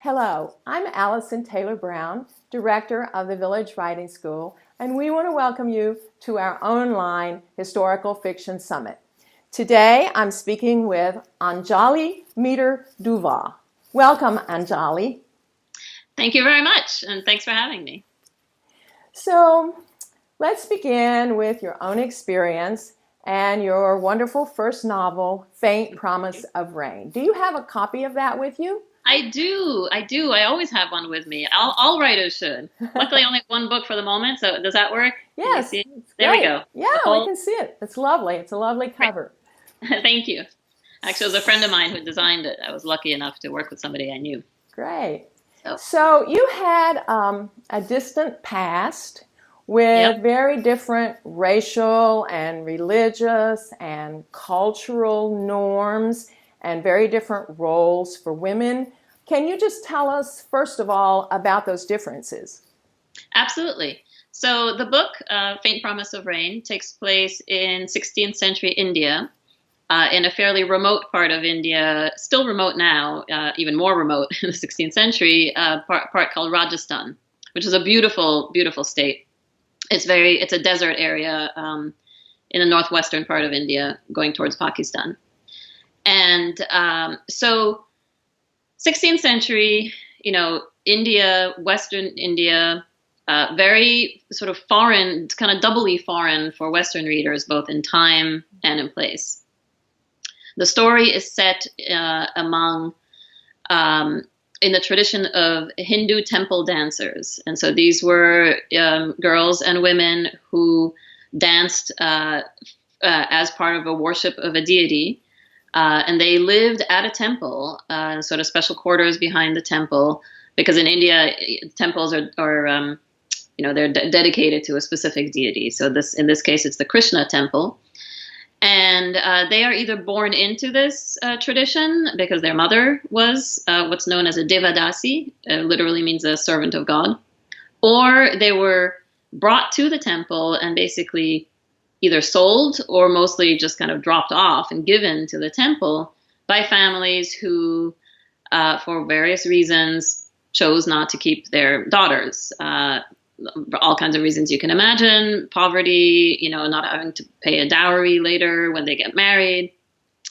Hello, I'm Allison Taylor Brown, Director of the Village Writing School, and we want to welcome you to our online Historical Fiction Summit. Today, I'm speaking with Anjali Duva. Welcome, Anjali. Thank you very much, and thanks for having me. So, let's begin with your own experience and your wonderful first novel, Faint Promise of Rain. Do you have a copy of that with you? I do. I always have one with me. All writers should. Luckily, only one book for the moment, so does that work? Can you Yes, see it? it's There we great. go. Yeah, The we whole, can see it. It's lovely. It's a lovely cover. thank you. Actually, it was a friend of mine who designed it. I was lucky enough to work with somebody I knew. Great. So, So you had a distant past yep, with very different racial and religious and cultural norms and very different roles for women. Can you just tell us, first of all, about those differences? absolutely. So the book, Faint Promise of Rain, takes place in 16th century India. In a fairly remote part of India, still remote now, even more remote in the 16th century, part called Rajasthan, which is a beautiful, beautiful state. It's a desert area in the northwestern part of India, going towards Pakistan. And so, 16th century, India, Western India, very sort of foreign, kind of doubly foreign for Western readers, both in time and in place. The story is set in the tradition of Hindu temple dancers. And so these were girls and women who danced as part of a worship of a deity. And they lived at a temple, sort of special quarters behind the temple, because in India, temples are they're dedicated to a specific deity. So in this case, it's the Krishna temple. And they are either born into this tradition because their mother was what's known as a devadasi, literally means a servant of God, or they were brought to the temple and basically either sold or mostly just kind of dropped off and given to the temple by families who, for various reasons, chose not to keep their daughters. For all kinds of reasons you can imagine, poverty, not having to pay a dowry later when they get married,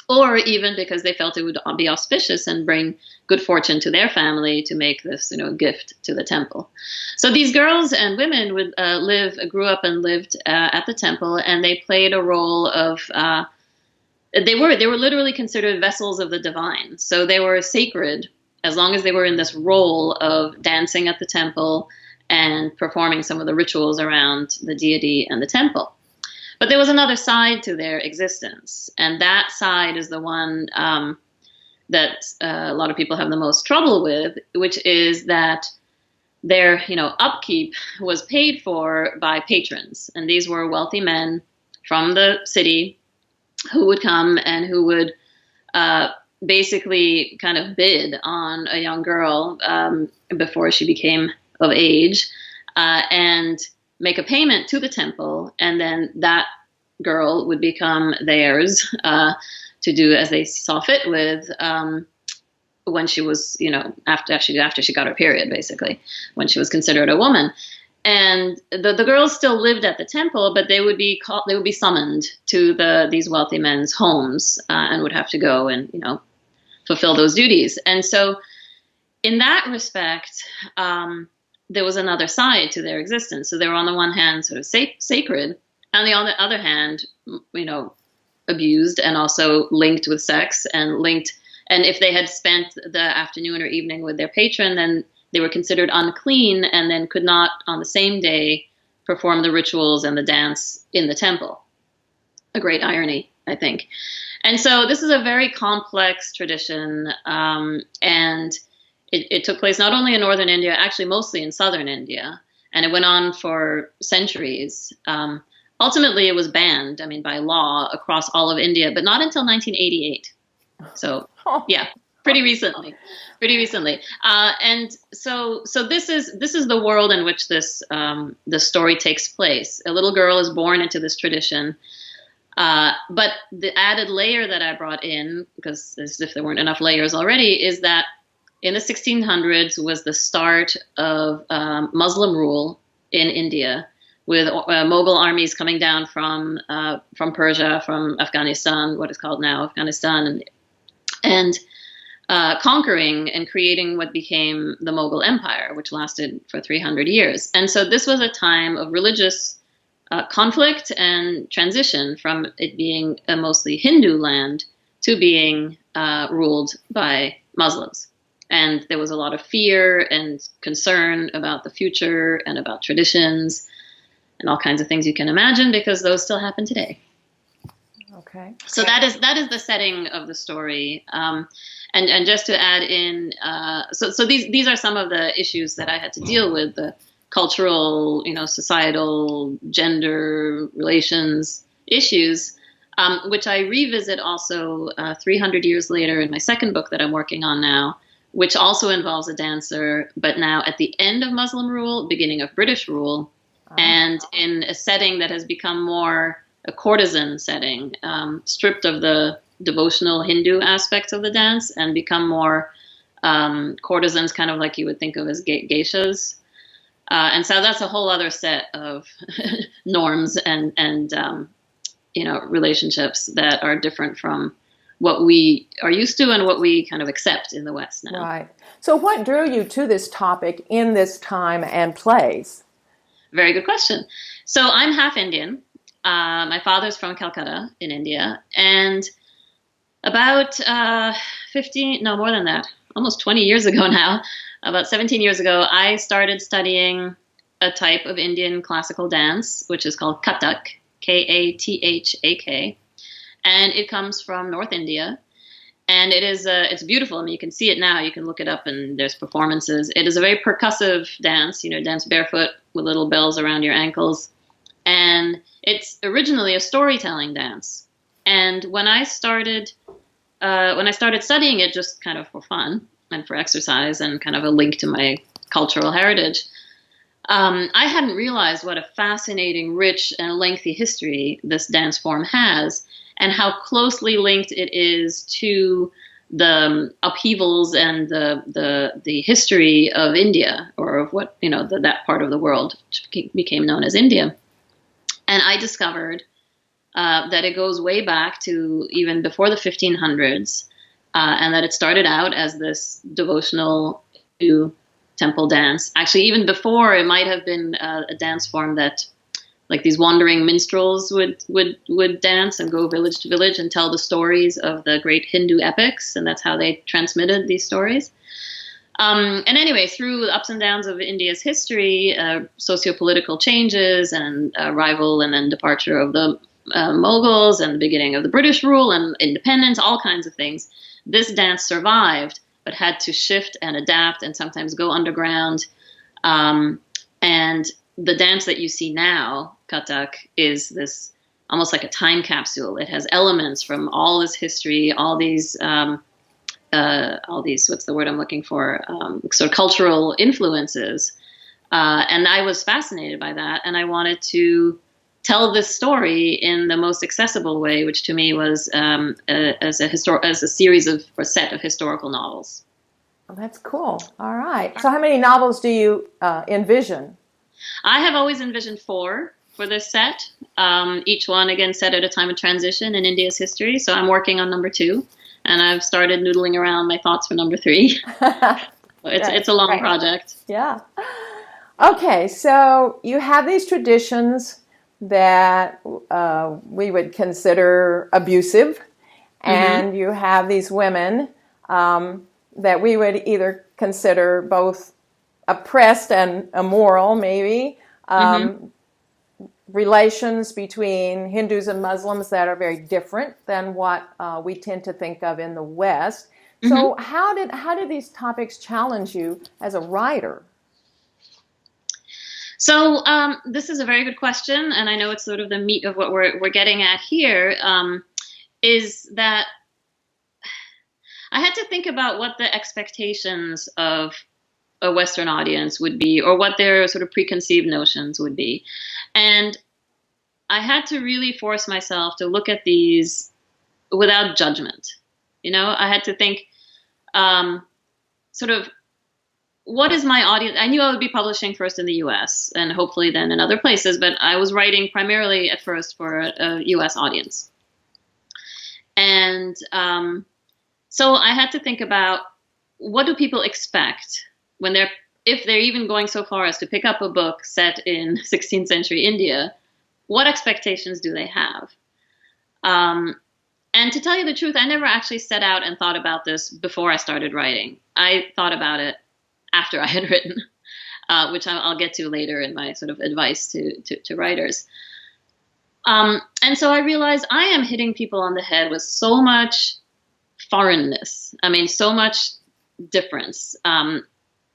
or even because they felt it would be auspicious and bring good fortune to their family to make this, gift to the temple. So these girls and women would grew up and lived at the temple, and they played a role of, they were literally considered vessels of the divine. So they were sacred as long as they were in this role of dancing at the temple and performing some of the rituals around the deity and the temple. But there was another side to their existence, and that side is the one that a lot of people have the most trouble with, which is that their upkeep was paid for by patrons, and these were wealthy men from the city who would come and who would basically kind of bid on a young girl before she became of age, and make a payment to the temple, and then that girl would become theirs to do as they saw fit with when she was, after she got her period, basically, when she was considered a woman. And the girls still lived at the temple, but they would be summoned to these wealthy men's homes and would have to go and fulfill those duties. And so, in that respect, there was another side to their existence. So they were on the one hand sort of sacred, and on the other hand, abused and also linked with sex and linked. And if they had spent the afternoon or evening with their patron, then they were considered unclean and then could not on the same day perform the rituals and the dance in the temple. A great irony, I think. And so this is a very complex tradition, and it took place not only in northern India, actually mostly in southern India, and it went on for centuries. Ultimately, it was banned, by law across all of India, but not until 1988. So, yeah, pretty recently. And so this is the world in which the story takes place. A little girl is born into this tradition. But the added layer that I brought in, because as if there weren't enough layers already, is that in the 1600s was the start of Muslim rule in India, with Mughal armies coming down from Persia, from Afghanistan, what is called now Afghanistan, and conquering and creating what became the Mughal Empire, which lasted for 300 years. And so this was a time of religious conflict and transition from it being a mostly Hindu land to being ruled by Muslims. And there was a lot of fear and concern about the future and about traditions and all kinds of things you can imagine, because those still happen today. Okay. So that is the setting of the story. And just to add in, so these are some of the issues that I had to deal with: the cultural, societal, gender relations issues, which I revisit also 300 years later in my second book that I'm working on now, which also involves a dancer, but now at the end of Muslim rule, beginning of British rule, and in a setting that has become more a courtesan setting, stripped of the devotional Hindu aspects of the dance and become more courtesans, kind of like you would think of as geishas. And so that's a whole other set of norms and relationships that are different from what we are used to and what we kind of accept in the West now. Right. So what drew you to this topic in this time and place? Very good question. So I'm half Indian. My father's from Calcutta in India. And about 15, no, more than that, almost 20 years ago now, about 17 years ago, I started studying a type of Indian classical dance, which is called Kathak, Kathak. And it comes from North India. And it's beautiful. I mean, you can see it now. You can look it up and there's performances. It is a very percussive dance, dance barefoot with little bells around your ankles. And it's originally a storytelling dance. And when I started studying it just kind of for fun and for exercise and kind of a link to my cultural heritage, I hadn't realized what a fascinating, rich, and lengthy history this dance form has, and how closely linked it is to the upheavals and the history of India, or of what that part of the world which became known as India. And I discovered that it goes way back to even before the 1500s, and that it started out as this devotional temple dance. Actually, even before, it might have been a dance form that, like, these wandering minstrels would dance and go village to village and tell the stories of the great Hindu epics, and that's how they transmitted these stories. And anyway, through the ups and downs of India's history, socio-political changes and arrival and then departure of the Mughals and the beginning of the British rule and independence, all kinds of things, this dance survived, but had to shift and adapt and sometimes go underground. And the dance that you see now, Kathak, is this almost like a time capsule. It has elements from all this history, all these, what's the word I'm looking for, sort of cultural influences. And I was fascinated by that. And I wanted to tell this story in the most accessible way, which to me was as a series of, or set of historical novels. Oh, that's cool. All right. So how many novels do you envision? I have always envisioned 4 for this set. Each one, again, set at a time of transition in India's history. So I'm working on number 2, and I've started noodling around my thoughts for number 3. It's a long project. Yeah. Okay, so you have these traditions that we would consider abusive, and you have these women that we would either consider both oppressed and immoral, maybe. Relations between Hindus and Muslims that are very different than what we tend to think of in the West. So how did these topics challenge you as a writer? So this is a very good question, and I know it's sort of the meat of what we're getting at here, is that I had to think about what the expectations of a Western audience would be, or what their sort of preconceived notions would be. And I had to really force myself to look at these without judgment. I had to think, sort of, what is my audience? I knew I would be publishing first in the US and hopefully then in other places, but I was writing primarily at first for a US audience. And so I had to think about, what do people expect when if they're even going so far as to pick up a book set in 16th century India, what expectations do they have? And to tell you the truth, I never actually set out and thought about this before I started writing. I thought about it after I had written, which I'll get to later in my sort of advice to writers. And so I realized I am hitting people on the head with so much foreignness. I mean, so much difference.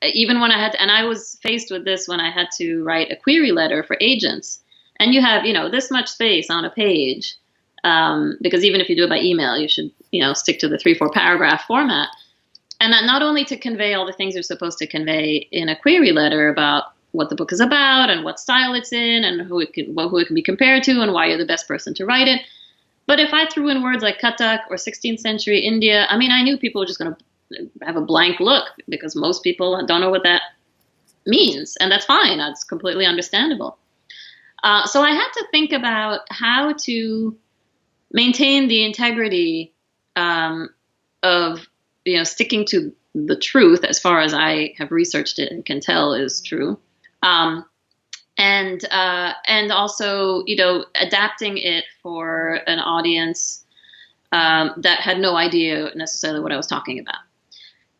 Even when I was faced with this when I had to write a query letter for agents, and you have, this much space on a page, because even if you do it by email, you should, stick to the 3-4 paragraph format. And that not only to convey all the things you're supposed to convey in a query letter about what the book is about and what style it's in and who it can be compared to and why you're the best person to write it. But if I threw in words like Kathak or 16th century India, I mean, I knew people were just going to have a blank look because most people don't know what that means. And that's fine. That's completely understandable. So I had to think about how to maintain the integrity of, sticking to the truth as far as I have researched it and can tell is true. And also, adapting it for an audience that had no idea necessarily what I was talking about.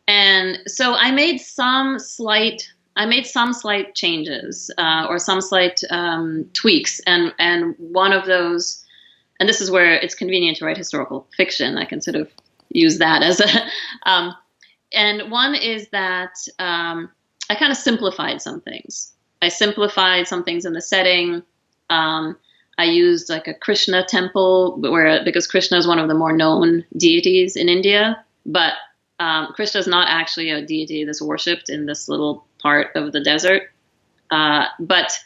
And so I made some slight changes or some slight tweaks. And one of those, and this is where it's convenient to write historical fiction. I can sort of use that as a, and one is that I kind of simplified some things. I simplified some things in the setting. I used like a Krishna temple because Krishna is one of the more known deities in India, but Krishna is not actually a deity that's worshipped in this little part of the desert. But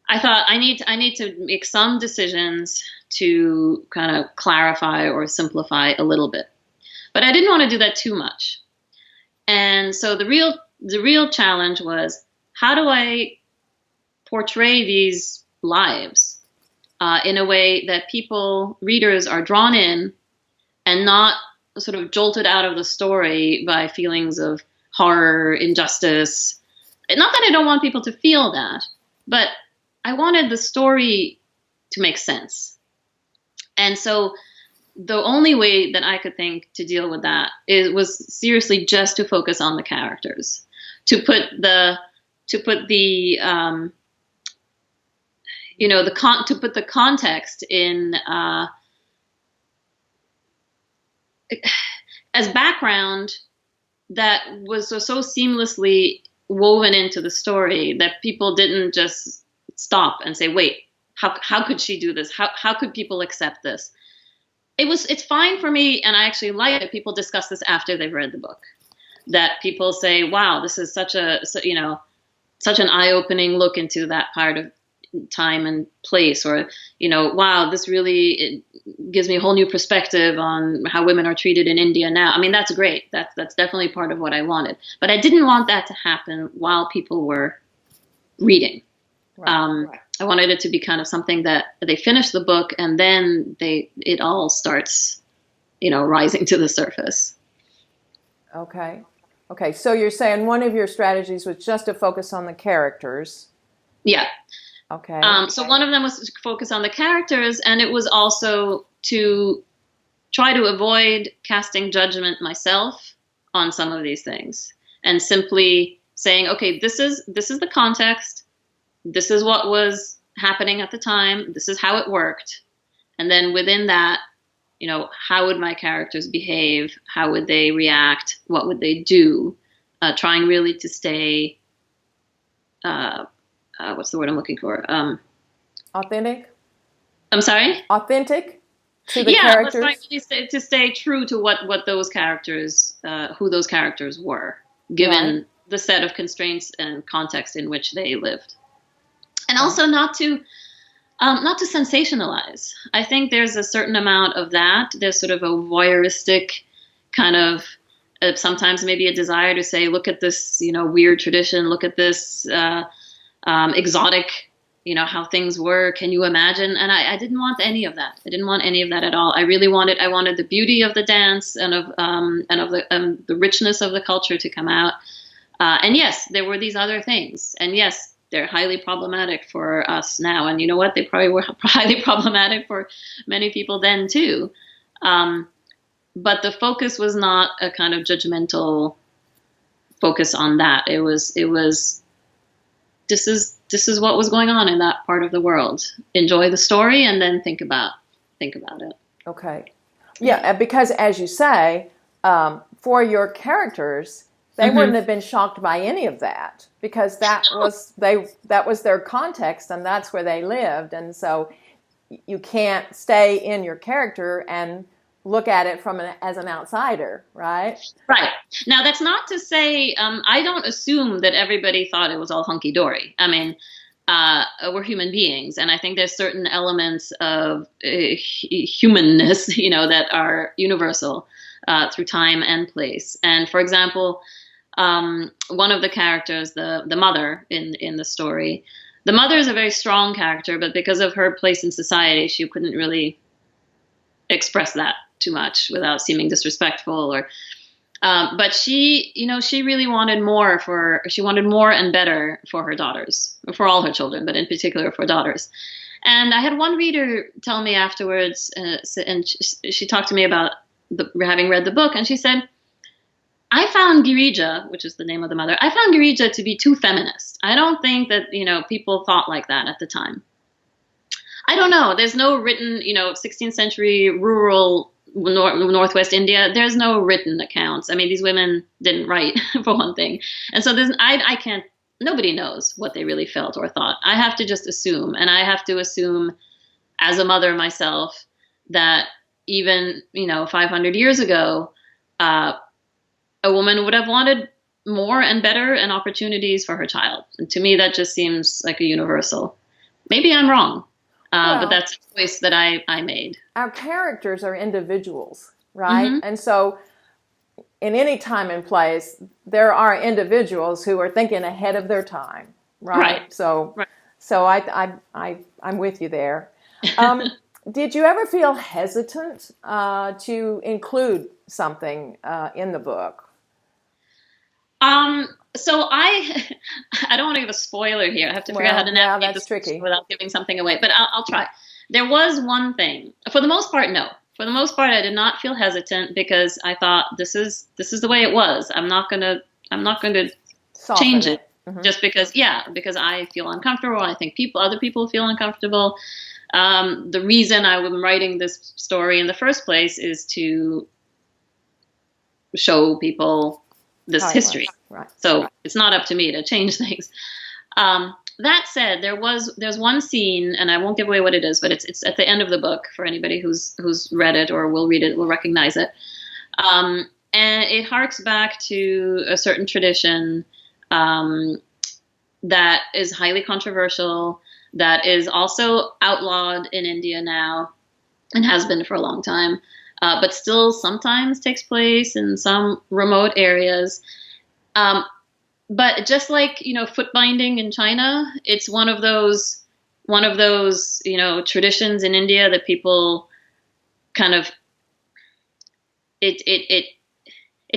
I thought I need to make some decisions to kind of clarify or simplify a little bit, but I didn't want to do that too much. And so the real challenge was, how do I portray these lives in a way that readers are drawn in and not sort of jolted out of the story by feelings of horror, injustice. Not that I don't want people to feel that, but I wanted the story to make sense. And so the only way that I could think to deal with that was seriously just to focus on the characters, to put the context in as background that was so seamlessly woven into the story that people didn't just stop and say, wait, how could she do this? How could people accept this? It's fine for me, and I actually like it. People discuss this after they've read the book. That people say, wow, this is such an eye-opening look into that part of time and place, or, wow, this really gives me a whole new perspective on how women are treated in India now. I mean, that's great. That's definitely part of what I wanted. But I didn't want that to happen while people were reading. Right. I wanted it to be kind of something that they finish the book and then it all starts, rising to the surface. Okay. So you're saying one of your strategies was just to focus on the characters. Yeah. Okay. So one of them was to focus on the characters, and it was also to try to avoid casting judgment myself on some of these things, and simply saying, okay, this is the context. This is what was happening at the time. This is how it worked. And then within that, how would my characters behave? How would they react? What would they do? Trying really to stay, what's the word I'm looking for? Authentic? I'm sorry? Authentic to the characters? Yeah, trying to stay true to what those characters, who those characters were, given the set of constraints and context in which they lived. And also not to sensationalize. I think there's a certain amount of that. There's sort of a voyeuristic kind of sometimes maybe a desire to say, look at this, weird tradition, look at this exotic, how things were. Can you imagine? And I didn't want any of that. I didn't want any of that at all. I wanted the beauty of the dance and of the richness of the culture to come out. And yes, there were these other things. And yes, they're highly problematic for us now. And you know what? They probably were highly problematic for many people then too. But the focus was not a kind of judgmental focus on that. It was this is what was going on in that part of the world. Enjoy the story and then think about it. Okay. Yeah, because as you say, for your characters, they wouldn't have been shocked by any of that, because that was their context and that's where they lived. And so you can't stay in your character and look at it as an outsider, right? Right. Now, that's not to say, I don't assume that everybody thought it was all hunky-dory. I mean, we're human beings, and I think there's certain elements of humanness, that are universal through time and place. And for example, one of the characters, the mother in the story, the mother is a very strong character, but because of her place in society, she couldn't really express that too much without seeming disrespectful but she really wanted more and better for her daughters, for all her children, but in particular for daughters. And I had one reader tell me afterwards, and she talked to me about having read the book, and she said, I found Girija, which is the name of the mother, I found Girija to be too feminist. I don't think that, people thought like that at the time. I don't know. There's no written, 16th century rural Northwest India. There's no written accounts. I mean, these women didn't write, for one thing. And so I can't, nobody knows what they really felt or thought. I have to just assume. And I have to assume as a mother myself that even, 500 years ago, a woman would have wanted more and better and opportunities for her child. And to me, that just seems like a universal. Maybe I'm wrong. But that's a choice that I made. Our characters are individuals, right? And so in any time and place, there are individuals who are thinking ahead of their time, right? So I'm with you there. Did you ever feel hesitant to include something in the book? So I don't want to give a spoiler here. I have to figure out how to navigate this tricky without giving something away, but I'll try. There was one thing. For the most part, no. For the most part, I did not feel hesitant because I thought this is the way it was. I'm not gonna change it just because I feel uncomfortable. I think other people feel uncomfortable. The reason I'm writing this story in the first place is to show people this history. Right. So it's not up to me to change things. That said, there's one scene, and I won't give away what it is, but it's at the end of the book for anybody who's read it or will read it will recognize it. And it harks back to a certain tradition that is highly controversial, that is also outlawed in India now and has been for a long time. But still sometimes takes place in some remote areas. But just like, foot binding in China, it's one of those, traditions in India that people kind of, it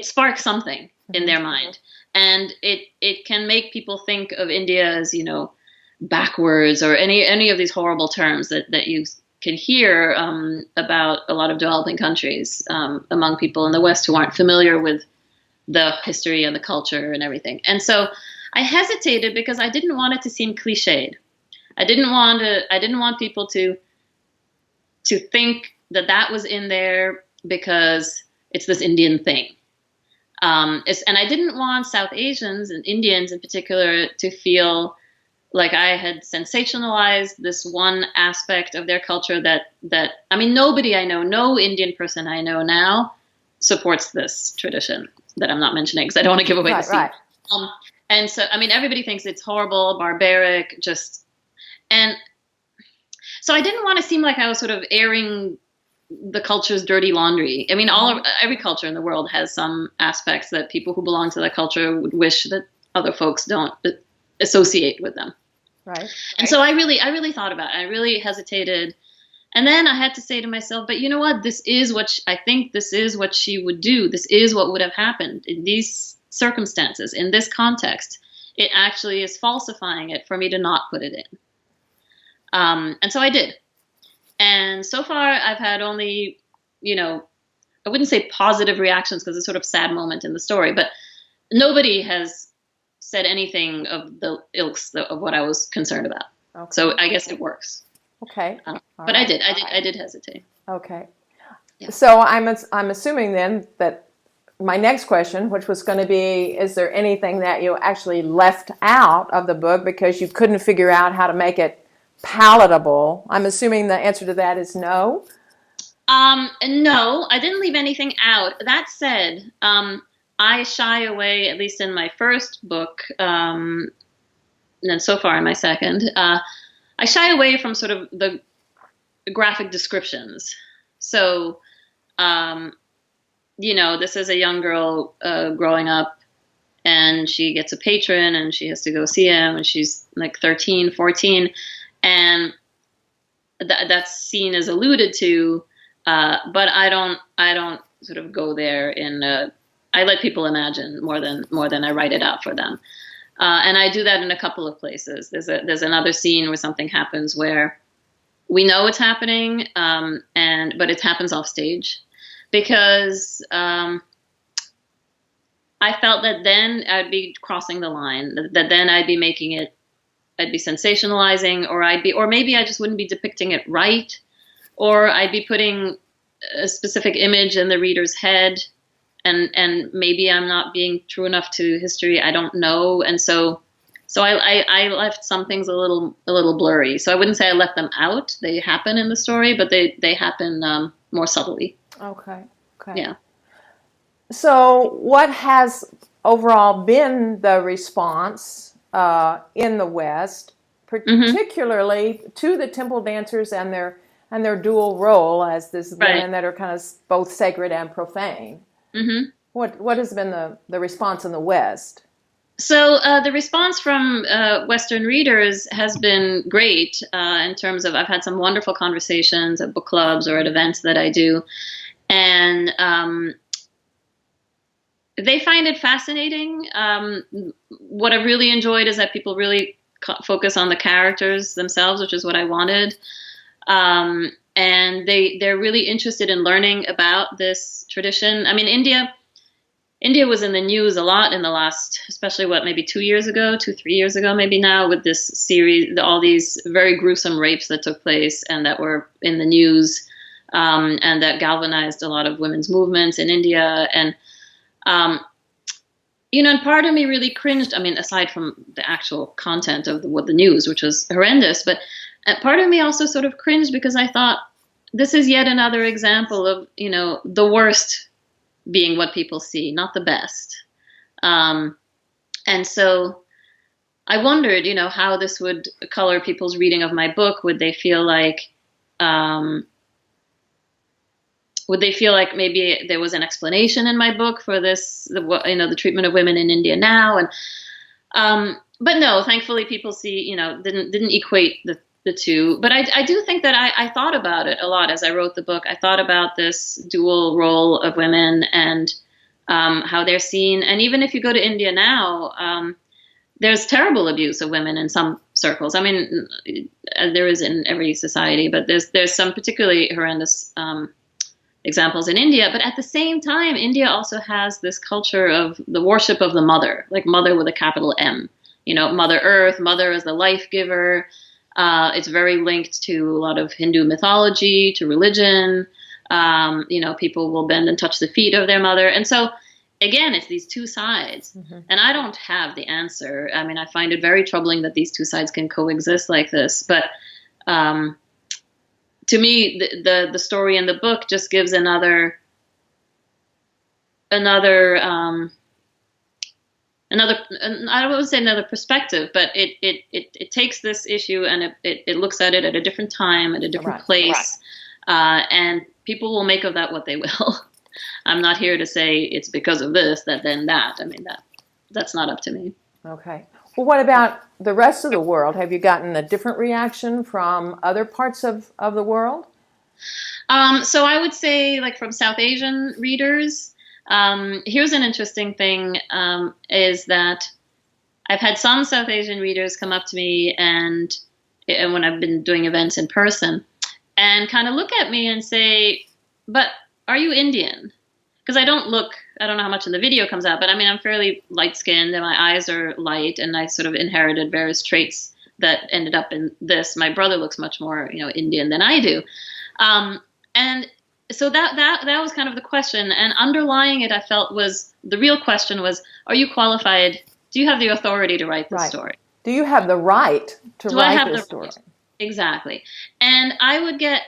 sparks something in their mind. And it can make people think of India as, backwards or any of these horrible terms that you can hear about a lot of developing countries among people in the West who aren't familiar with the history and the culture and everything. And so I hesitated because I didn't want it to seem cliched. I didn't want people to think that was in there because it's this Indian thing. And I didn't want South Asians and Indians in particular to feel like I had sensationalized this one aspect of their culture that nobody I know, no Indian person I know now supports this tradition that I'm not mentioning because I don't want to give away the scene. Right. And so, everybody thinks it's horrible, barbaric, and so I didn't want to seem like I was sort of airing the culture's dirty laundry. I mean, every culture in the world has some aspects that people who belong to that culture would wish that other folks don't associate with them. Right. And so I really thought about it. I really hesitated. And then I had to say to myself, but you know what? This is what I think this is what she would do. This is what would have happened in these circumstances, in this context. It actually is falsifying it for me to not put it in. And so I did. And so far I've had only, I wouldn't say positive reactions because it's sort of a sad moment in the story, but nobody has said anything of the ilks of what I was concerned about. Okay. So I guess it works. Okay. But right. I did hesitate. Okay. Yeah. So I'm assuming then that my next question, which was going to be, is there anything that you actually left out of the book because you couldn't figure out how to make it palatable? I'm assuming the answer to that is no. No, I didn't leave anything out. That said, I shy away, at least in my first book, and then so far in my second, I shy away from sort of the graphic descriptions. So, this is a young girl growing up, and she gets a patron, and she has to go see him, and she's like 13, 14, and that scene is alluded to, but I don't sort of go there I let people imagine more than I write it out for them. And I do that in a couple of places. There's another scene where something happens where we know it's happening, but it happens off stage, because I felt that then I'd be crossing the line. That then I'd be sensationalizing, or maybe I just wouldn't be depicting it right, or I'd be putting a specific image in the reader's head. And maybe I'm not being true enough to history. I don't know. And so I left some things a little blurry. So I wouldn't say I left them out. They happen in the story, but they happen more subtly. Okay. Yeah. So what has overall been the response in the West, particularly to the temple dancers and their dual role as these women that are kind of both sacred and profane? Mm-hmm. What has been the response in the West? So the response from Western readers has been great in terms of I've had some wonderful conversations at book clubs or at events that I do, and they find it fascinating. What I've really enjoyed is that people really focus on the characters themselves, which is what I wanted. And they're really interested in learning about this tradition. I mean, India was in the news a lot in the last, especially maybe 3 years ago, maybe now, with this series, all these very gruesome rapes that took place and that were in the news, and that galvanized a lot of women's movements in India. And, and part of me really cringed. I mean, aside from the actual content of the news, which was horrendous, but part of me also sort of cringed because I thought, this is yet another example of, the worst being what people see, not the best. And so I wondered, how this would color people's reading of my book. Would they feel like maybe there was an explanation in my book for this, the treatment of women in India now? And but no, thankfully people see, didn't equate the two. But I do think that I thought about it a lot as I wrote the book. I thought about this dual role of women and how they're seen. And even if you go to India now, there's terrible abuse of women in some circles. I mean, there is in every society, but there's some particularly horrendous examples in India. But at the same time, India also has this culture of the worship of the mother, like mother with a capital M. Mother Earth, mother as the life giver. It's very linked to a lot of Hindu mythology, to religion. People will bend and touch the feet of their mother. And so, again, it's these two sides. Mm-hmm. And I don't have the answer. I mean, I find it very troubling that these two sides can coexist like this. But to me, the story in the book just gives another I don't want to say another perspective, but it takes this issue and it looks at it at a different time, at a different place, and people will make of that what they will. I'm not here to say it's because of this, that, then that. I mean, that's not up to me. Okay. Well, what about the rest of the world? Have you gotten a different reaction from other parts of the world? So I would say, like, from South Asian readers, here's an interesting thing, is that I've had some South Asian readers come up to me and when I've been doing events in person and kind of look at me and say, but are you Indian? Because I don't know how much in the video comes out, but I mean, I'm fairly light skinned and my eyes are light and I sort of inherited various traits that ended up in this. My brother looks much more, Indian than I do. And so that was kind of the question. And underlying it, I felt was the real question was, are you qualified? Do you have the authority to write this story? Do you have the right to write this story? Right? Exactly. And I would get,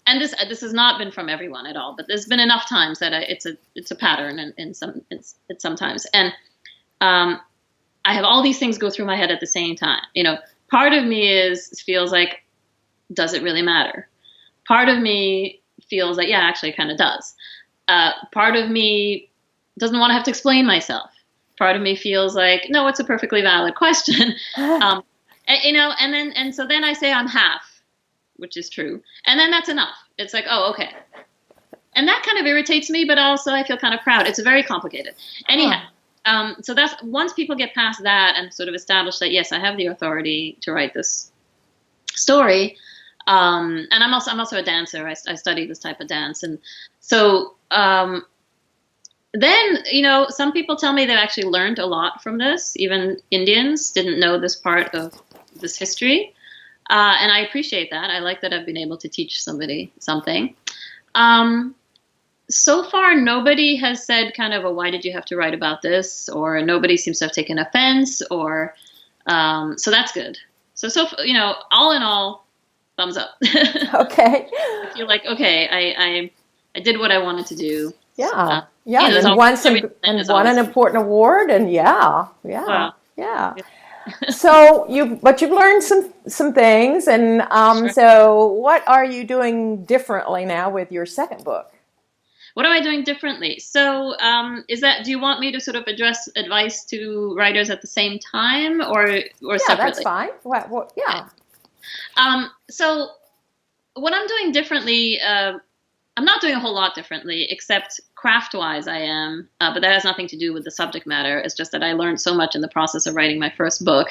and this has not been from everyone at all, but there's been enough times that it's a pattern in sometimes. And I have all these things go through my head at the same time. Part of me feels like, does it really matter? Part of me feels like, yeah, actually it kind of does. Part of me doesn't want to have to explain myself. Part of me feels like, no, it's a perfectly valid question. So then I say I'm half, which is true. And then that's enough. It's like, oh, okay. And that kind of irritates me, but also I feel kind of proud. It's very complicated. Anyhow, so that's, once people get past that and sort of establish that, yes, I have the authority to write this story. And I'm also a dancer. I study this type of dance. And so, then, some people tell me they've actually learned a lot from this. Even Indians didn't know this part of this history. And I appreciate that. I like that I've been able to teach somebody something. So far, nobody has said kind of, why did you have to write about this? Or nobody seems to have taken offense or, so that's good. So, all in all, thumbs up. Okay. I feel like, okay, I did what I wanted to do. Yeah. And won an important award, and yeah. So you've learned some things, and Sure. So what are you doing differently now with your second book? What am I doing differently? So do you want me to sort of address advice to writers at the same time or separately? Yeah, that's fine. Yeah. So what I'm doing differently, I'm not doing a whole lot differently, except craft-wise I am, but that has nothing to do with the subject matter. It's just that I learned so much in the process of writing my first book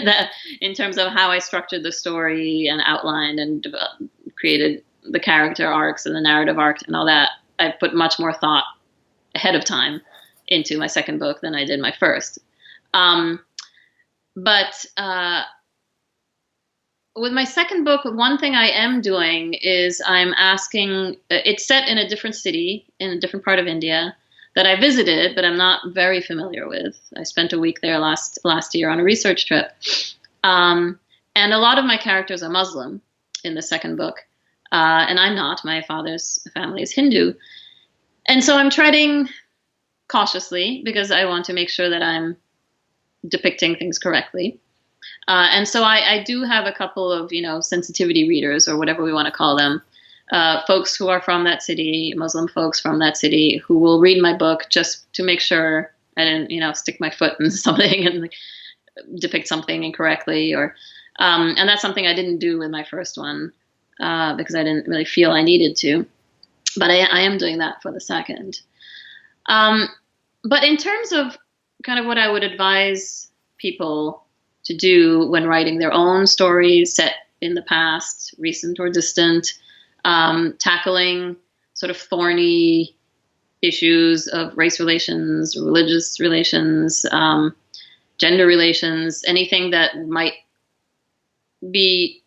that in terms of how I structured the story and outlined and created the character arcs and the narrative arc and all that, I put much more thought ahead of time into my second book than I did my first. With my second book, one thing I am doing is I'm asking, it's set in a different city, in a different part of India that I visited, but I'm not very familiar with. I spent a week there last year on a research trip. And a lot of my characters are Muslim in the second book. And I'm not. My father's family is Hindu. And so I'm treading cautiously because I want to make sure that I'm depicting things correctly. And so I do have a couple of, sensitivity readers or whatever we want to call them, folks who are from that city, Muslim folks from that city who will read my book just to make sure I didn't, stick my foot in something and depict something incorrectly and that's something I didn't do with my first one because I didn't really feel I needed to. But I am doing that for the second. But in terms of kind of what I would advise people to do when writing their own stories set in the past, recent or distant, tackling sort of thorny issues of race relations, religious relations, gender relations, anything that might be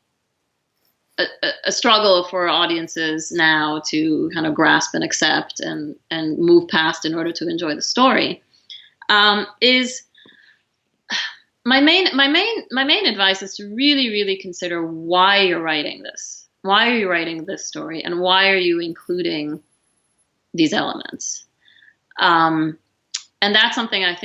a struggle for audiences now to kind of grasp and accept and move past in order to enjoy the story, is my main advice is to really, really consider why you're writing this. Why are you writing this story, and why are you including these elements? And that's something I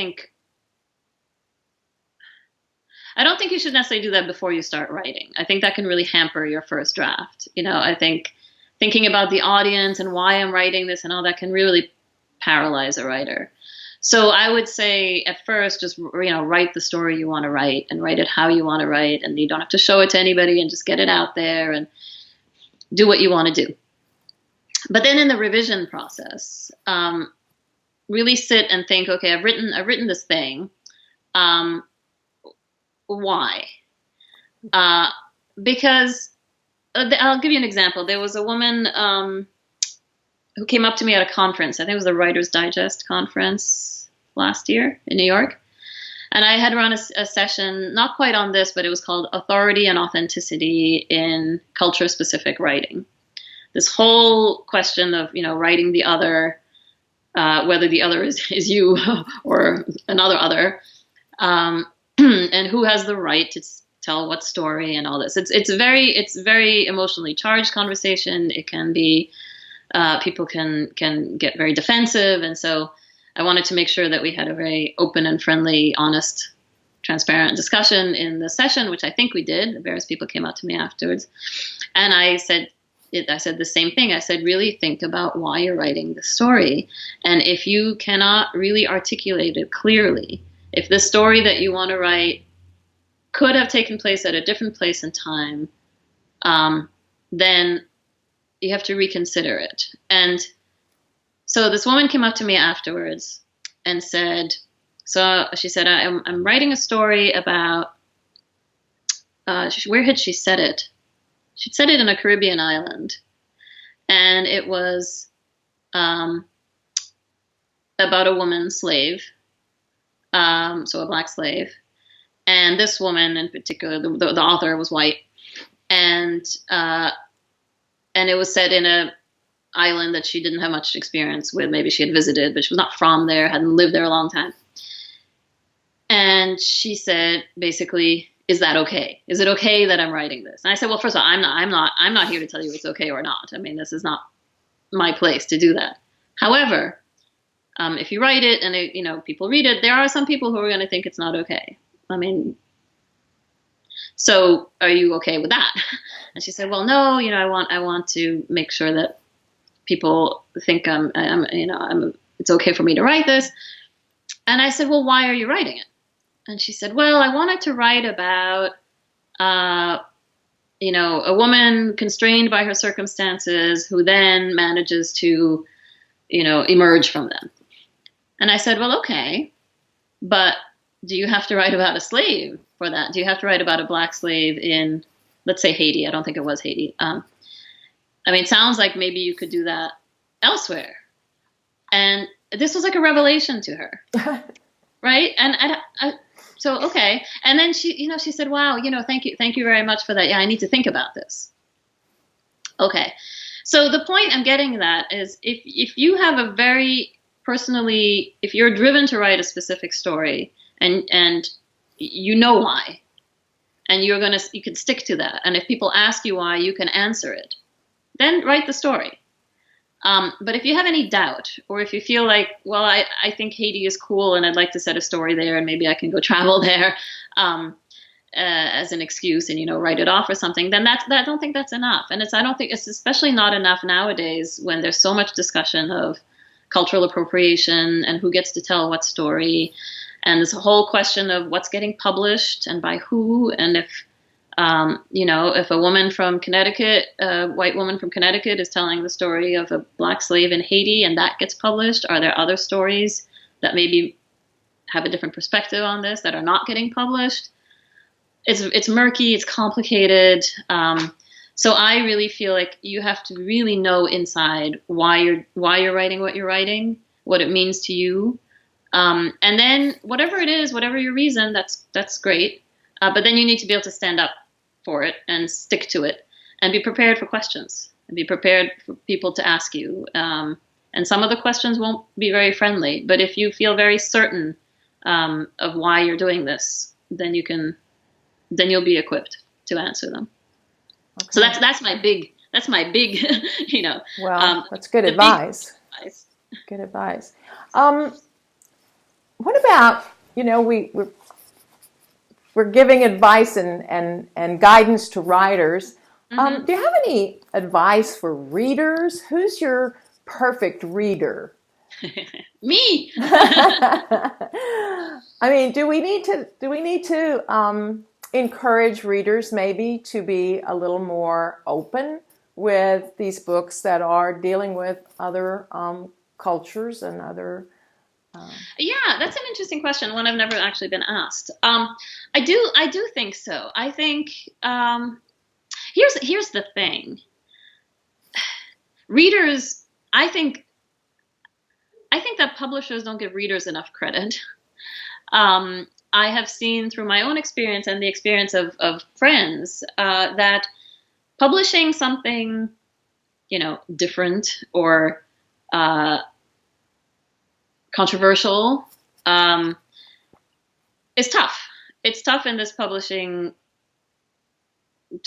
don't think you should necessarily do that before you start writing. I think that can really hamper your first draft. I think thinking about the audience and why I'm writing this and all that can really paralyze a writer. So I would say at first, just, write the story you want to write and write it how you want to write. And you don't have to show it to anybody, and just get it out there and do what you want to do. But then in the revision process, really sit and think, okay, I've written this thing. Why? Because I'll give you an example. There was a woman who came up to me at a conference. I think it was the Writer's Digest conference last year in New York. And I had run a session, not quite on this, but it was called Authority and Authenticity in Culture-Specific Writing. This whole question of, writing the other, whether the other is you or another other, and who has the right to tell what story and all this. It's very emotionally charged conversation. It can be, people can get very defensive. And so I wanted to make sure that we had a very open and friendly, honest, transparent discussion in the session, which I think we did. Various people came up to me afterwards. And I said the same thing. I said, really think about why you're writing the story. And if you cannot really articulate it clearly, if the story that you want to write could have taken place at a different place and time, then you have to reconsider it. And so this woman came up to me afterwards and said, she said, I'm writing a story about, where had she said it? She'd said it in a Caribbean island. And it was about a woman slave, so a black slave. And this woman in particular, the author was white. And it was set in a island that she didn't have much experience with. Maybe she had visited, but she was not from there, hadn't lived there a long time. And she said, basically, is that okay? Is it okay that I'm writing this? And I said, well, first of all, I'm not here to tell you it's okay or not. I mean, this is not my place to do that. However, if you write it and people read it, there are some people who are going to think it's not okay. I mean, so are you okay with that? And she said, well, no, I want to make sure that people think it's okay for me to write this. And I said, well, why are you writing it? And she said, well, I wanted to write about, a woman constrained by her circumstances who then manages to, emerge from them. And I said, well, okay, but do you have to write about a slave for that? Do you have to write about a black slave in, let's say, Haiti? I don't think it was Haiti. It sounds like maybe you could do that elsewhere. And this was like a revelation to her, right? And so, okay. And then she said, wow, thank you very much for that. Yeah, I need to think about this. Okay. So the point I'm getting at is if you have a very personally, if you're driven to write a specific story and you know why, and you can stick to that. And if people ask you why, you can answer it. Then write the story. But if you have any doubt, or if you feel like, well, I think Haiti is cool and I'd like to set a story there and maybe I can go travel there as an excuse and, write it off or something, then I don't think that's enough. And I don't think it's especially not enough nowadays when there's so much discussion of cultural appropriation and who gets to tell what story. And this whole question of what's getting published and by who, and if a woman from Connecticut, a white woman from Connecticut is telling the story of a black slave in Haiti and that gets published, are there other stories that maybe have a different perspective on this that are not getting published? It's murky, it's complicated. So I really feel like you have to really know inside why you're writing what you're writing, what it means to you. And then whatever it is, whatever your reason, that's great. But then you need to be able to stand up for it and stick to it and be prepared for questions and be prepared for people to ask you. And some of the questions won't be very friendly, but if you feel very certain of why you're doing this, then you'll be equipped to answer them. Okay. So that's my big, Well, that's good advice. Good advice. What about, we're giving advice and guidance to writers Hmm. Do you have any advice for readers? Who's your perfect reader? Me. I mean, do we need to encourage readers maybe to be a little more open with these books that are dealing with other cultures and other? Yeah, that's an interesting question. One I've never actually been asked. I do think so. I think here's the thing. Readers, I think that publishers don't give readers enough credit. I have seen through my own experience and the experience of friends that publishing something, different or uh, controversial is tough. It's tough in this publishing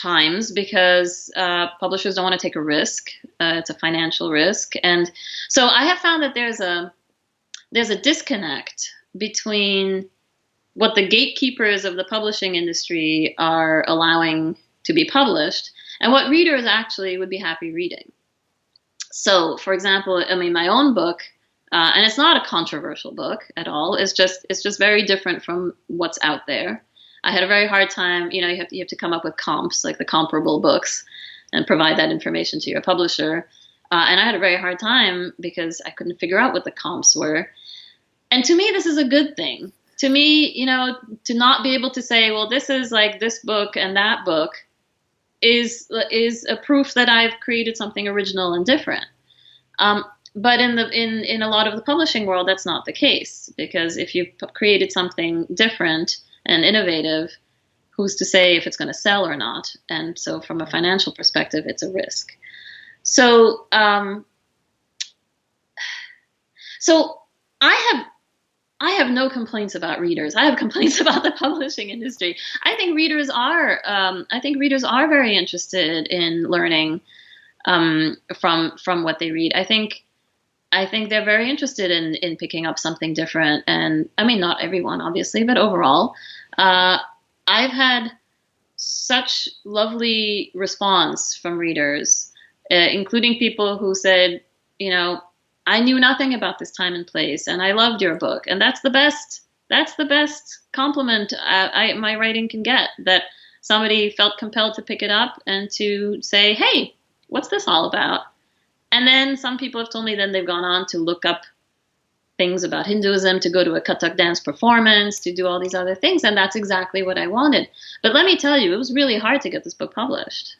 times because publishers don't want to take a risk. It's a financial risk, and so I have found that there's a disconnect between what the gatekeepers of the publishing industry are allowing to be published and what readers actually would be happy reading. So, for example, I mean, my own book, and it's not a controversial book at all. It's just very different from what's out there. I had a very hard time. You have to come up with comps, like the comparable books, and provide that information to your publisher. And I had a very hard time because I couldn't figure out what the comps were. And to me, this is a good thing. To me, to not be able to say, well, this is like this book and that book is a proof that I've created something original and different. But in a lot of the publishing world, that's not the case, because if you've created something different and innovative, who's to say if it's going to sell or not? And so, from a financial perspective, it's a risk. So, so I have no complaints about readers. I have complaints about the publishing industry. I think readers are very interested in learning from what they read. I think they're very interested in picking up something different. And I mean, not everyone, obviously, but overall, I've had such lovely response from readers, including people who said, I knew nothing about this time and place, and I loved your book. And that's the best. That's the best compliment my writing can get. That somebody felt compelled to pick it up and to say, "Hey, what's this all about?" And then some people have told me then they've gone on to look up things about Hinduism, to go to a Kathak dance performance, to do all these other things, and that's exactly what I wanted. But let me tell you, it was really hard to get this book published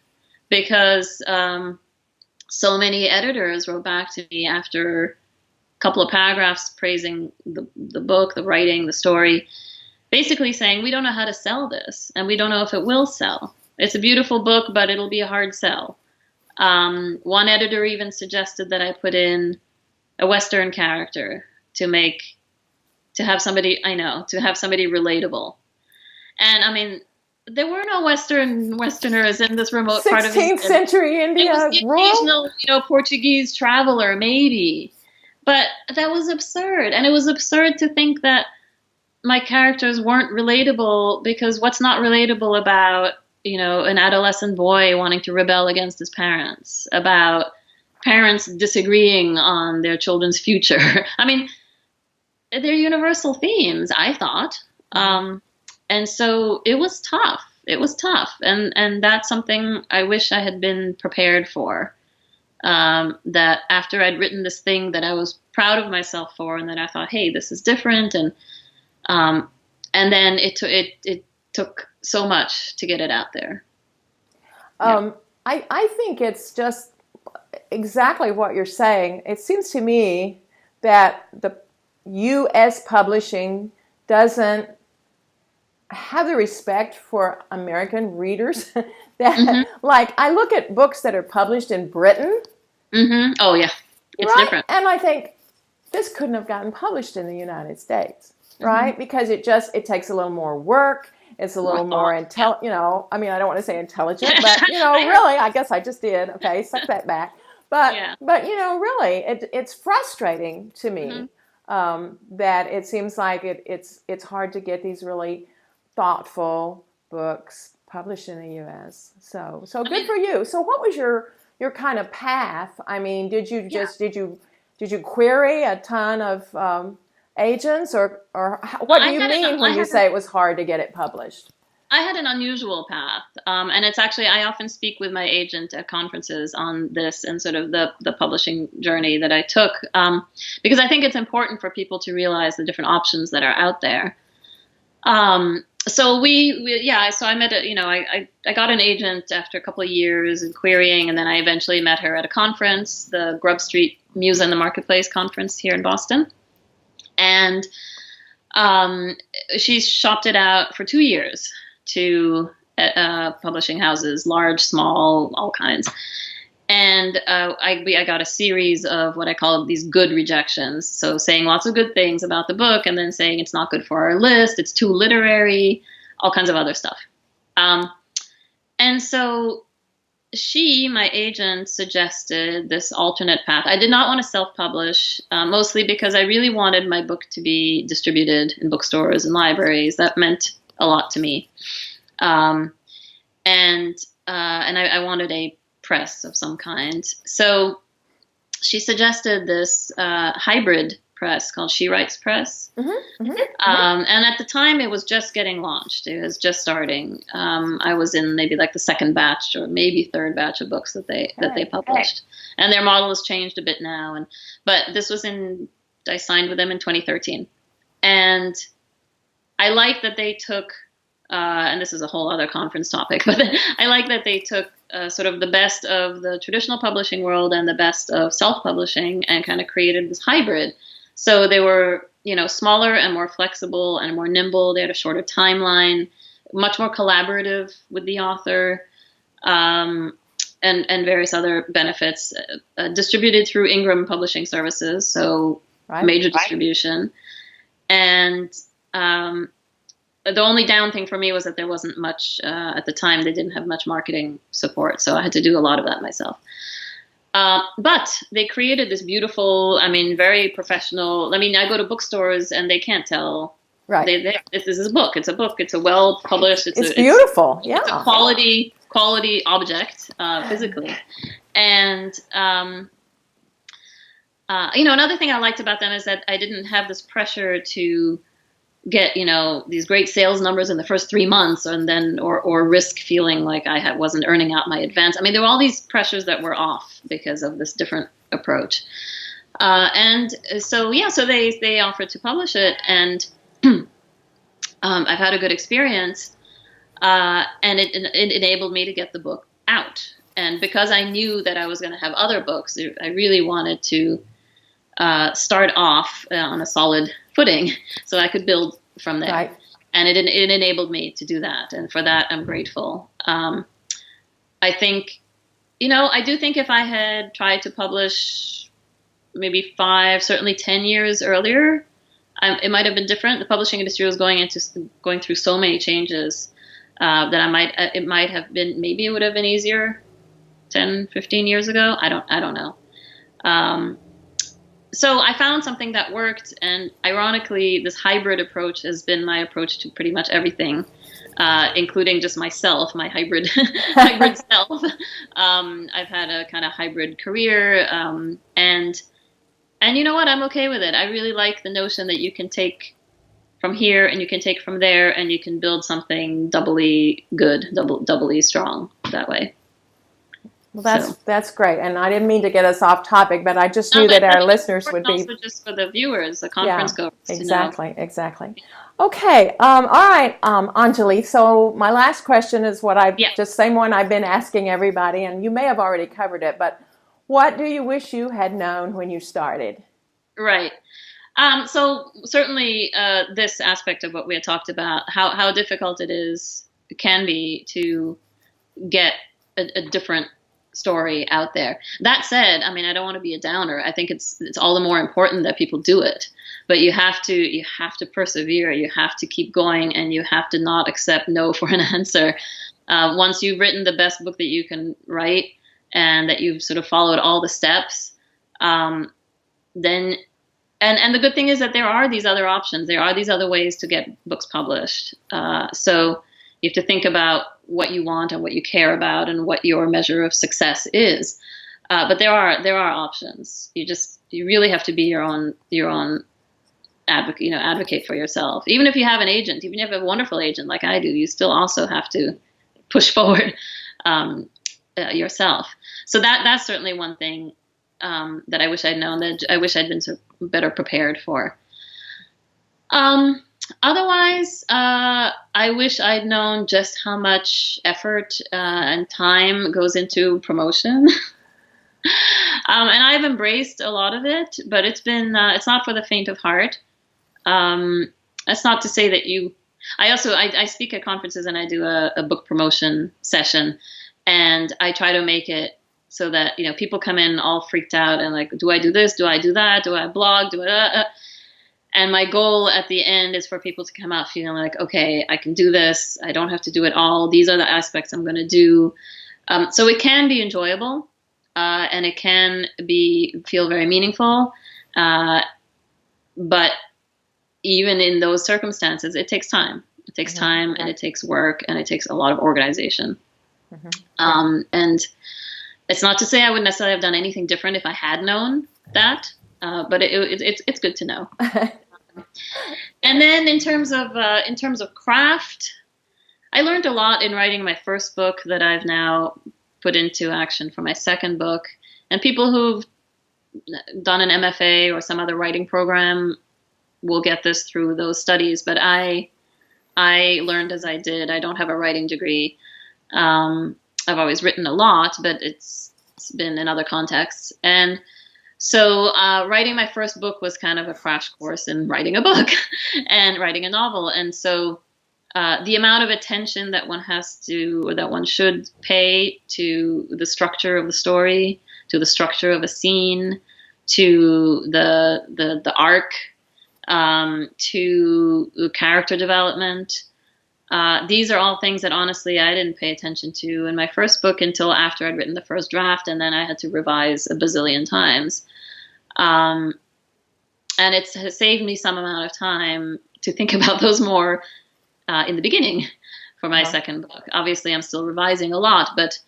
because so many editors wrote back to me after a couple of paragraphs praising the book, the writing, the story, basically saying, we don't know how to sell this, and we don't know if it will sell. It's a beautiful book, but it'll be a hard sell. One editor even suggested that I put in a Western character to have somebody relatable. And I I mean, there were no Westerners in this remote part of India. 16th century India. It was the occasional, Portuguese traveler, maybe. But that was absurd. And it was absurd to think that my characters weren't relatable, because what's not relatable about, an adolescent boy wanting to rebel against his parents, about parents disagreeing on their children's future? I mean, they're universal themes, I thought. And so it was tough. It was tough. And that's something I wish I had been prepared for. That after I'd written this thing that I was proud of myself for, and that I thought, hey, this is different. And then it took so much to get it out there. I think it's just exactly what you're saying. It seems to me that the U.S. publishing doesn't have the respect for American readers that, like, I look at books that are published in Britain. Mm-hmm. Oh, yeah. It's different. And I think this couldn't have gotten published in the United States, right? Because it takes a little more work. It's a little more I mean, I don't want to say intelligent, but, really, I guess I just did. Okay, suck that back. But really, it's frustrating to me that it seems like it's hard to get these really thoughtful books published in the U.S. So good for you. So what was your kind of path? I mean, did you query a ton of agents, or what do you mean when you say it was hard to get it published? I had an unusual path, and it's actually, I often speak with my agent at conferences on this and sort of the publishing journey that I took, because I think it's important for people to realize the different options that are out there. So so I met I got an agent after a couple of years of querying, and then I eventually met her at a conference, the Grub Street Muse and the Marketplace conference here in Boston. And she shopped it out for 2 years to publishing houses, large, small, all kinds. And I got a series of what I call these good rejections. So saying lots of good things about the book, and then saying it's not good for our list, it's too literary, all kinds of other stuff. And so my agent, suggested this alternate path. I did not want to self-publish, mostly because I really wanted my book to be distributed in bookstores and libraries. That meant a lot to me. And I wanted a press of some kind. So she suggested this hybrid press called She Writes Press. And at the time, it was just getting launched. It was just starting. I was in maybe like the second batch or maybe third batch of books that they published. And their model has changed a bit now. But this was I signed with them in 2013. And I like that they took, and this is a whole other conference topic, but I like that they took sort of the best of the traditional publishing world and the best of self-publishing and kind of created this hybrid. So they were, smaller and more flexible and more nimble. They had a shorter timeline, much more collaborative with the author, and various other benefits. Distributed through Ingram Publishing Services, so major distribution. And the only down thing for me was that there wasn't much, at the time, they didn't have much marketing support, so I had to do a lot of that myself. But they created this beautiful, very professional. I go to bookstores and they can't tell. Right. This is a book. It's a book. It's a well-published. It's beautiful. It's a quality object, physically. And, another thing I liked about them is that I didn't have this pressure to get, these great sales numbers in the first 3 months, and then, or risk feeling like I wasn't earning out my advance. There were all these pressures that were off because of this different approach. And so they offered to publish it, and I've had a good experience, and it enabled me to get the book out. And because I knew that I was going to have other books, I really wanted to start off on a solid footing so I could build from there. Right. And it enabled me to do that. And for that, I'm grateful. I think, I do think if I had tried to publish maybe 5, certainly 10 years earlier, it might have been different. The publishing industry was going through so many changes that maybe it would have been easier 10, 15 years ago. I don't know. So I found something that worked, and ironically, this hybrid approach has been my approach to pretty much everything, including just myself, my hybrid self. I've had a kind of hybrid career, and you know what? I'm okay with it. I really like the notion that you can take from here and you can take from there, and you can build something doubly good, doubly strong that way. Well, that's great. And I didn't mean to get us off topic, but I just knew that our listeners would be... Also just for the viewers, the conference goers. Exactly. Okay. All right, Anjali. So my last question is just same one I've been asking everybody, and you may have already covered it, but what do you wish you had known when you started? Right. So certainly this aspect of what we had talked about, how difficult it can be to get a different story out there. That said, I don't want to be a downer. I think it's all the more important that people do it. But you have to persevere. You have to keep going, and you have to not accept no for an answer. Once you've written the best book that you can write, and that you've sort of followed all the steps, then and the good thing is that there are these other options. There are these other ways to get books published. So you have to think about what you want and what you care about and what your measure of success is. But there are options. You really have to be your own advocate. Advocate for yourself. Even if you have an agent, even if you have a wonderful agent like I do, you still also have to push forward yourself. So that's certainly one thing that I wish I'd known. That I wish I'd been better prepared for. Otherwise, I wish I'd known just how much effort and time goes into promotion. And I've embraced a lot of it, but it's not for the faint of heart. That's not to say that I speak at conferences and I do a book promotion session, and I try to make it so that, people come in all freaked out and like, do I do this? Do I do that? Do I blog? And my goal at the end is for people to come out feeling like, okay, I can do this. I don't have to do it all. These are the aspects I'm going to do. So it can be enjoyable, and it can feel very meaningful. But even in those circumstances, it takes time. It takes time, and it takes work, and it takes a lot of organization. And it's not to say I would necessarily have done anything different if I had known that, but it's good to know. And then in terms of craft, I learned a lot in writing my first book that I've now put into action for my second book. And people who've done an MFA or some other writing program will get this through those studies. But I learned as I did. I don't have a writing degree. I've always written a lot, but it's been in other contexts. And so writing my first book was kind of a crash course in writing a book and writing a novel. And so the amount of attention that one should pay to the structure of the story, to the structure of a scene, to the arc, to the character development. These are all things that honestly I didn't pay attention to in my first book until after I'd written the first draft, and then I had to revise a bazillion times. And it has saved me some amount of time to think about those more in the beginning for my second book. Obviously, I'm still revising a lot, but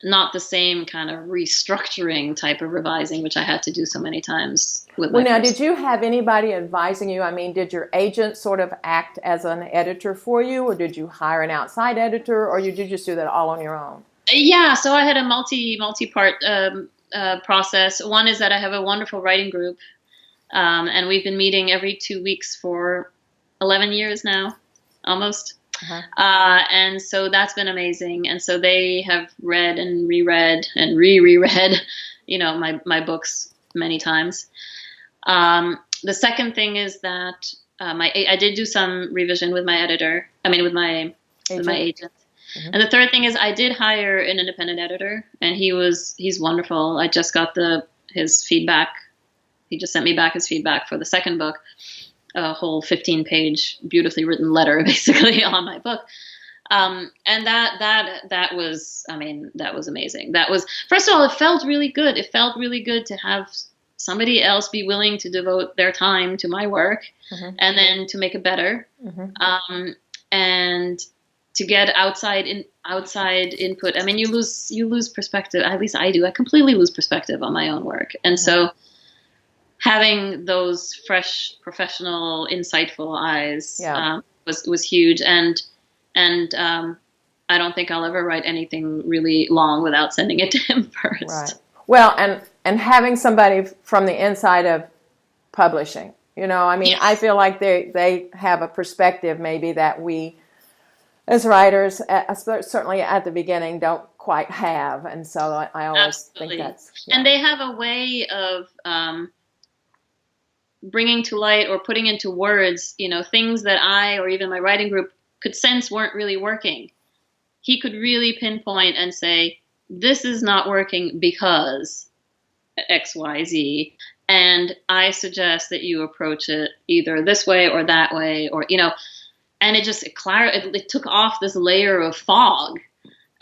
not the same kind of restructuring type of revising, which I had to do so many times with my first. Did you have anybody advising you? I mean, did your agent sort of act as an editor for you, or did you hire an outside editor, or did you just do that all on your own? Yeah, so I had a multi-part process. One is that I have a wonderful writing group, and we've been meeting every 2 weeks for 11 years now, almost. And so that's been amazing. And so they have read and reread and reread, my books many times. The second thing is that I did do some revision with my with my agent. And the third thing is I did hire an independent editor, and he's wonderful. I just got his feedback. He just sent me back his feedback for the second book. A whole 15-page, beautifully written letter, basically, on my book, and that was amazing. That was, first of all, it felt really good. It felt really good to have somebody else be willing to devote their time to my work, and then to make it better, and to get outside input. I mean, you lose perspective. At least I do. I completely lose perspective on my own work, and so. Having those fresh, professional, insightful eyes was huge, and I don't think I'll ever write anything really long without sending it to him first. Right. Well, and having somebody from the inside of publishing, yes. I feel like they have a perspective maybe that we, as writers, certainly at the beginning, don't quite have, and so I always think that's. Yeah. And they have a way of. Bringing to light or putting into words, things that I or even my writing group could sense weren't really working. He could really pinpoint and say, this is not working because X, Y, Z. And I suggest that you approach it either this way or that way, or, and it took off this layer of fog,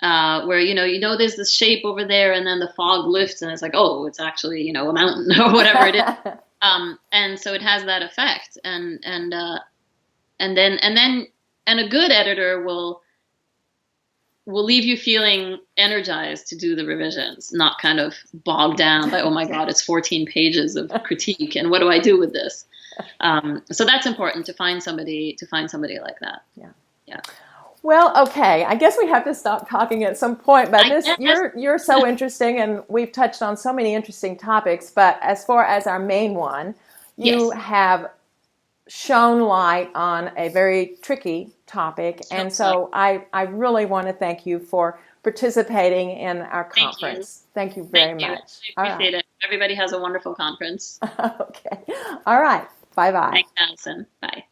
where, there's this shape over there, and then the fog lifts and it's like, oh, it's actually, a mountain or whatever it is. And so it has that effect, and then a good editor will will leave you feeling energized to do the revisions, not kind of bogged down by, oh my God, it's 14 pages of critique, and what do I do with this? So that's important to find somebody like that. Yeah. Yeah. Well, okay. I guess we have to stop talking at some point, but you're so interesting, and we've touched on so many interesting topics. But as far as our main one, you have shone light on a very tricky topic, and so I really want to thank you for participating in our conference. Thank you very much. I appreciate it. Everybody has a wonderful conference. Okay. All right. Bye-bye. Thanks, Allison. Bye.